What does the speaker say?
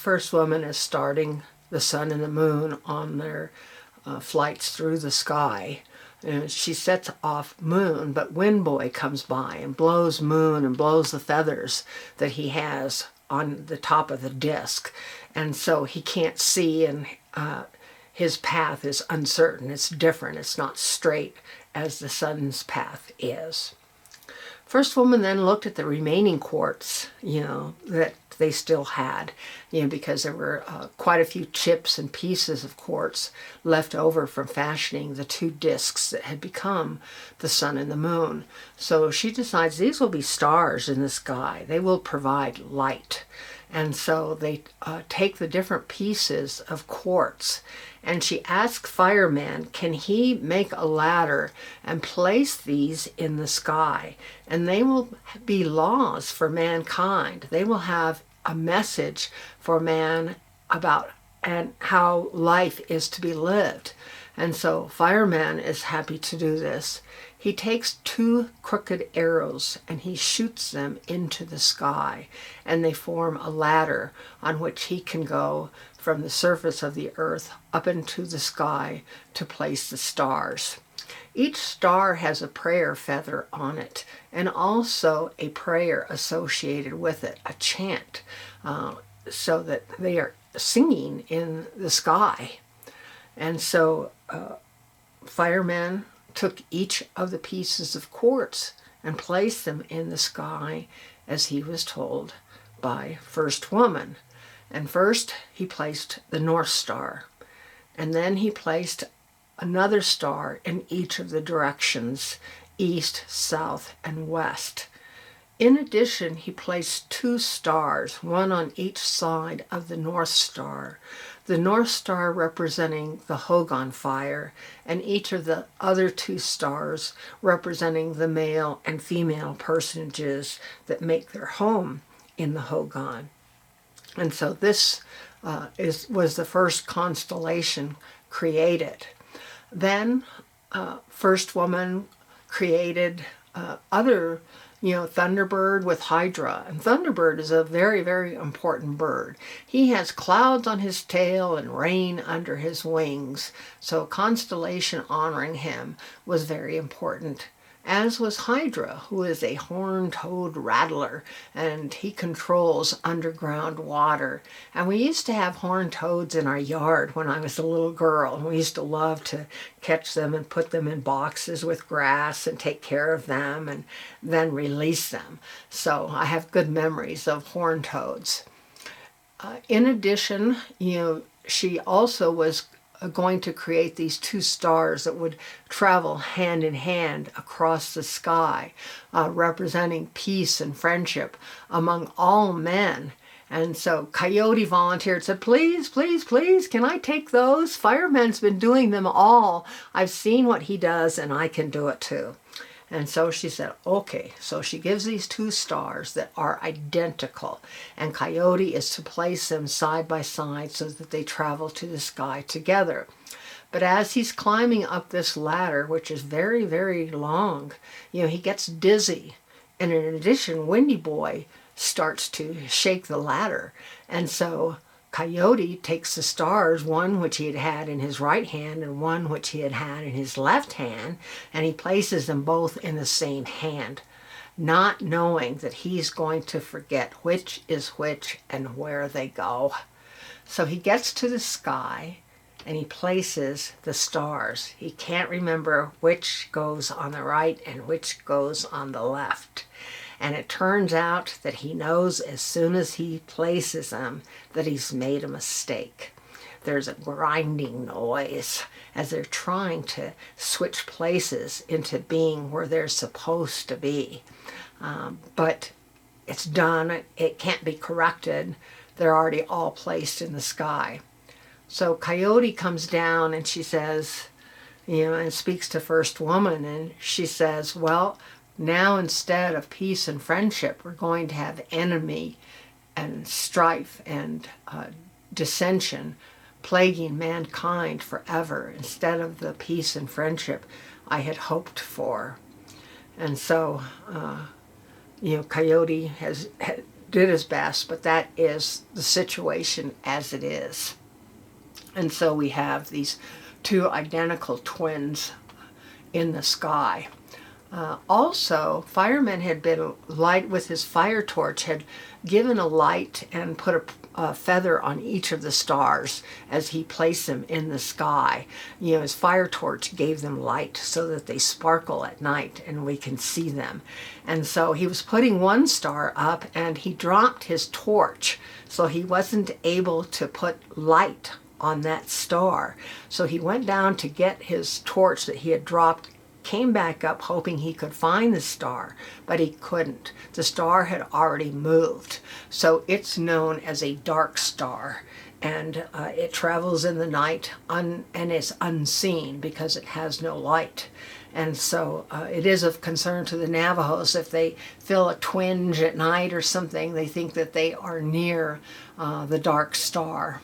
first woman is starting the sun and the moon on their flights through the sky. And she sets off Moon, but Wind Boy comes by and blows Moon and blows the feathers that he has on the top of the disc. And so he can't see, and his path is uncertain. It's different. It's not straight as the sun's path is. First woman then looked at the remaining quartz, that they still had, because there were quite a few chips and pieces of quartz left over from fashioning the two discs that had become the sun and the moon. So she decides these will be stars in the sky. They will provide light. And so they take the different pieces of quartz, and she asks Fireman, can he make a ladder and place these in the sky? And they will be laws for mankind. They will have a message for man about and how life is to be lived. And so Fireman is happy to do this. He takes two crooked arrows and he shoots them into the sky, and they form a ladder on which he can go from the surface of the earth up into the sky to place the stars. Each star has a prayer feather on it, and also a prayer associated with it, a chant, so that they are singing in the sky. And so Fireman took each of the pieces of quartz and placed them in the sky as he was told by First Woman. And first he placed the North Star, and then he placed another star in each of the directions, east, south, and west. In addition, he placed two stars, one on each side of the North Star. The North Star representing the Hogan fire, and each of the other two stars representing the male and female personages that make their home in the Hogan. And so this was the first constellation created. Then First Woman created other Thunderbird with Hydra. And Thunderbird is a very, very important bird. He has clouds on his tail and rain under his wings. So constellation honoring him was very important. As was Hydra, who is a horn-toed rattler, and he controls underground water. And we used to have horned toads in our yard when I was a little girl. We used to love to catch them and put them in boxes with grass and take care of them and then release them. So I have good memories of horned toads. In addition, she also was going to create these two stars that would travel hand in hand across the sky, representing peace and friendship among all men. And so Coyote volunteered, said, please, please, please, can I take those? Fireman's been doing them all. I've seen what he does, and I can do it too. And so she said, okay. So she gives these two stars that are identical, and Coyote is to place them side by side so that they travel to the sky together. But as he's climbing up this ladder, which is very, very long, he gets dizzy. And in addition, Windy Boy starts to shake the ladder. And so Coyote takes the stars, one which he had had in his right hand and one which he had had in his left hand, and he places them both in the same hand, not knowing that he's going to forget which is which and where they go. So he gets to the sky and he places the stars. He can't remember which goes on the right and which goes on the left. And it turns out that he knows as soon as he places them that he's made a mistake. There's a grinding noise as they're trying to switch places into being where they're supposed to be. But it's done. It can't be corrected. They're already all placed in the sky. So Coyote comes down and she says, and speaks to First Woman, and she says, well, now instead of peace and friendship, we're going to have enemy and strife and dissension plaguing mankind forever instead of the peace and friendship I had hoped for. And so, Coyote did his best, but that is the situation as it is. And so we have these two identical twins in the sky. Also, fireman had been light with his fire torch, had given a light and put a feather on each of the stars as he placed them in the sky. You know, his fire torch gave them light so that they sparkle at night and we can see them. And so he was putting one star up and he dropped his torch, so he wasn't able to put light on that star. So he went down to get his torch that he had dropped, came back up hoping he could find the star, but he couldn't. The star had already moved. So it's known as a dark star, and it travels in the night and is unseen because it has no light. And so it is of concern to the Navajos. If they feel a twinge at night or something, they think that they are near the dark star.